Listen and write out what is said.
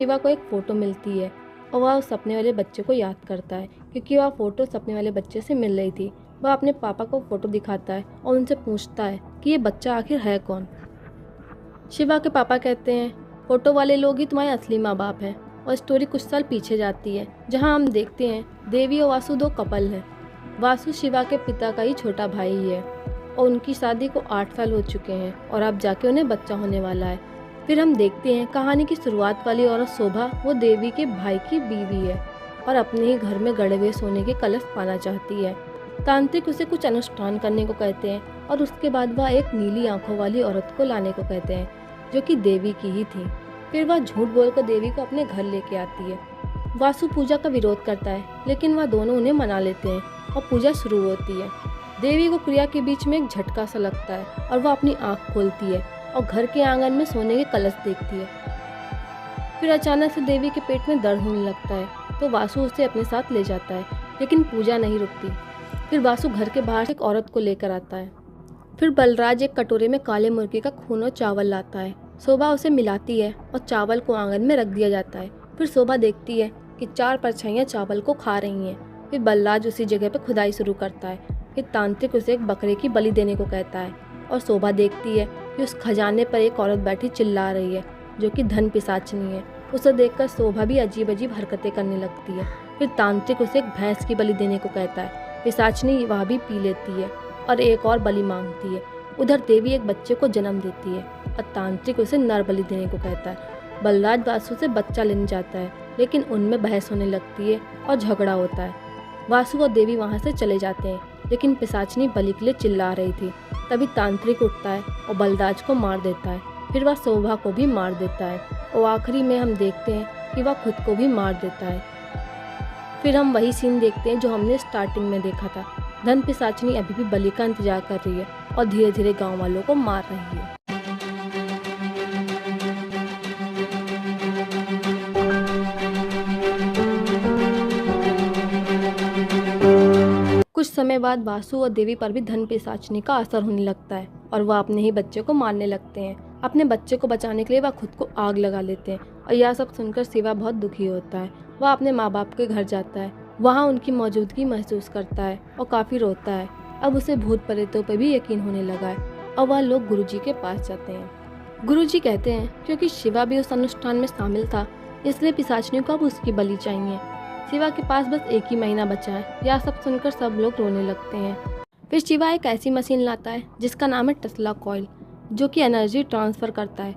शिवा को एक फ़ोटो मिलती है और वह उस सपने वाले बच्चे को याद करता है क्योंकि वह फ़ोटो सपने वाले बच्चे से मिल रही थी। वह अपने पापा को फ़ोटो दिखाता है और उनसे पूछता है कि ये बच्चा आखिर है कौन। शिवा के पापा कहते हैं फ़ोटो वाले लोग ही तुम्हारे असली माँ बाप हैं। और स्टोरी कुछ साल पीछे जाती है जहाँ हम देखते हैं देवी और वासु दो कपल हैं। वासु शिवा के पिता का ही छोटा भाई है और उनकी शादी को 8 साल हो चुके हैं और अब जाके उन्हें बच्चा होने वाला है। फिर हम देखते हैं कहानी की शुरुआत वाली औरत शोभा वो देवी के भाई की बीवी है और अपने ही घर में गड़े हुए सोने के कलश पाना चाहती है। तांत्रिक उसे कुछ अनुष्ठान करने को कहते हैं और उसके बाद वह एक नीली आंखों वाली औरत को लाने को कहते हैं जो कि देवी की ही थी। फिर वह झूठ बोलकर देवी को अपने घर लेके आती है। वासु पूजा का विरोध करता है लेकिन वह दोनों उन्हें मना लेते हैं और पूजा शुरू होती है। देवी को क्रिया के बीच में एक झटका सा लगता है और वह अपनी आंख खोलती है और घर के आंगन में सोने के कलश देखती है। फिर अचानक से देवी के पेट में दर्द होने लगता है तो वासु उसे अपने साथ ले जाता है लेकिन पूजा नहीं रुकती। फिर वासु घर के बाहर से एक औरत को लेकर आता है। फिर बलराज एक कटोरे में काले मुर्गे का खून और चावल लाता है। शोभा उसे मिलाती है और चावल को आंगन में रख दिया जाता है। फिर शोभा देखती है कि 4 परछाइयाँ चावल को खा रही हैं। फिर बलराज उसी जगह पर खुदाई शुरू करता है। फिर तांत्रिक उसे एक बकरे की बलि देने को कहता है और शोभा देखती है कि उस खजाने पर एक औरत बैठी चिल्ला रही है जो कि धन पिशाचनी है। उसे देखकर शोभा भी अजीब अजीब हरकतें करने लगती है। फिर तांत्रिक उसे एक भैंस की बलि देने को कहता है। पिशाचनी वह भी पी लेती है और एक और बलि मांगती है। उधर देवी एक बच्चे को जन्म देती है और तांत्रिक उसे नर बलि देने को कहता है। बलराज वासु से बच्चा लेने जाता है लेकिन उनमें बहस होने लगती है और झगड़ा होता है। वासु और देवी वहाँ से चले जाते हैं लेकिन पिशाचनी बलि के लिए चिल्ला रही थी। तभी तांत्रिक उठता है और बलराज को मार देता है। फिर वह शोभा को भी मार देता है और आखिरी में हम देखते हैं कि वह खुद को भी मार देता है। फिर हम वही सीन देखते हैं जो हमने स्टार्टिंग में देखा था। धन पिशाचनी अभी भी बलि का इंतजार कर रही है और धीरे धीरे गांव वालों को मार रही है। कुछ समय बाद वासु और देवी पर भी धन पिशाचनी का असर होने लगता है और वह अपने ही बच्चे को मारने लगते हैं। अपने बच्चे को बचाने के लिए वह खुद को आग लगा लेते हैं और यह सब सुनकर शिवा बहुत दुखी होता है। वह अपने माँ बाप के घर जाता है। वहाँ उनकी मौजूदगी महसूस करता है और काफ़ी रोता है। अब उसे भूत प्रेतों पर भी यकीन होने लगा है और वह लोग गुरुजी के पास जाते हैं। गुरुजी कहते हैं क्योंकि शिवा भी उस अनुष्ठान में शामिल था इसलिए पिशाचनी को अब उसकी बलि चाहिए। शिवा के पास बस 1 ही महीना बचा है। यह सब सुनकर सब लोग रोने लगते हैं। फिर शिवा एक ऐसी मशीन लाता है जिसका नाम है टेस्ला कॉइल जो कि एनर्जी ट्रांसफ़र करता है